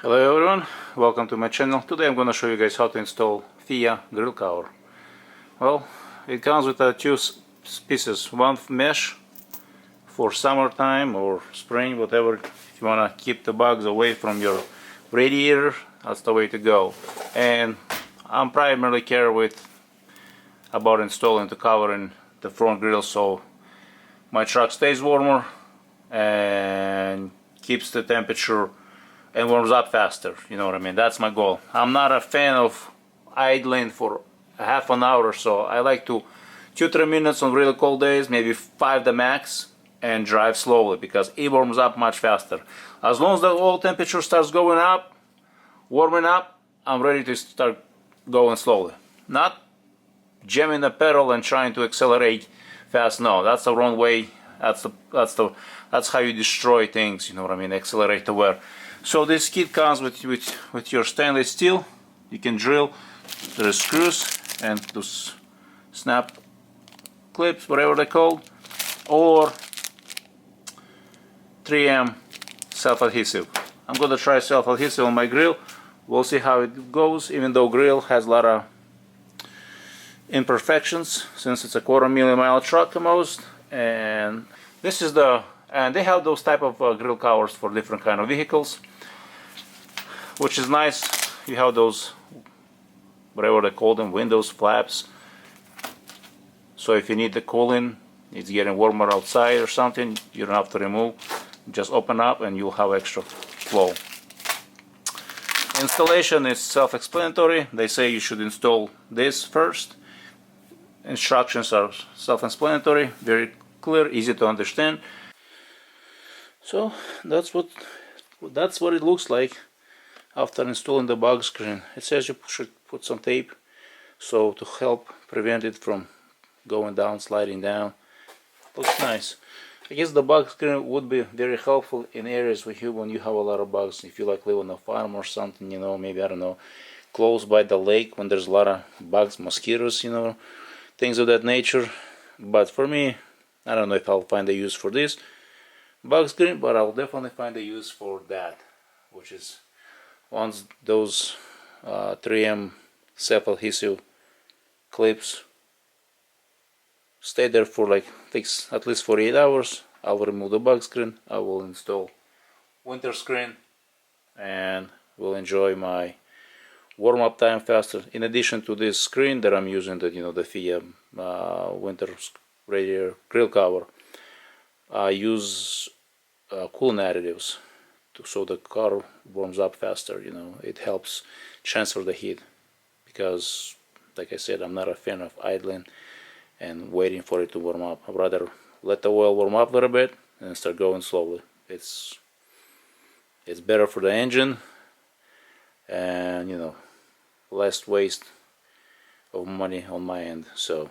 Hello everyone, welcome to my channel. Today I'm going to show you guys how to install FIA grill cover. Well, it comes with two pieces, one mesh for summertime or spring, whatever. If you want to keep the bugs away from your radiator, that's the way to go. And I'm primarily care about installing the cover in the front grill so my truck stays warmer and keeps the temperature and warms up faster, you know what I mean? That's my goal. I'm not a fan of idling for a half an hour or so. I like to 2-3 minutes on really cold days, maybe 5 the max, and drive slowly because it warms up much faster. As long as the oil temperature starts going up, warming up, I'm ready to start going slowly. Not jamming the pedal and trying to accelerate fast. No, that's the wrong way. That's how you destroy things, you know what I mean? Accelerate the wear. So this kit comes with your stainless steel. You can drill. There are screws and those snap clips, whatever they're called, or 3M self-adhesive. I'm gonna try self-adhesive on my grill. We'll see how it goes, even though grill has a lot of imperfections since it's a 1/4 mile truck at most. And this is and they have those type of grill covers for different kind of vehicles, which is nice. You have those, whatever they call them, windows, flaps. So if you need the cooling, it's getting warmer outside or something, you don't have to remove. Just open up and you'll have extra flow. Installation is self-explanatory. They say you should install this first. Instructions are self-explanatory, very clear, easy to understand. So that's what it looks like after installing the bug screen. It says you should put some tape so to help prevent it from going down, sliding down. Looks nice. I guess the bug screen would be very helpful in areas when you have a lot of bugs. If you like live on a farm or something, you know, maybe, I don't know, close by the lake when there's a lot of bugs, mosquitoes, you know, things of that nature. But for me, I don't know if I'll find a use for this bug screen, but I'll definitely find a use for that, which is once those 3M self-adhesive clips stay there for like at least 48 hours, I will remove the bug screen, I will install winter screen, and will enjoy my warm-up time faster. In addition to this screen that I'm using, the FIA winter radiator grill cover, I use cooling additives so the car warms up faster. You know, it helps transfer the heat because, like I said, I'm not a fan of idling and waiting for it to warm up. I'd rather let the oil warm up a little bit and start going slowly. It's better for the engine, and less waste of money on my end. So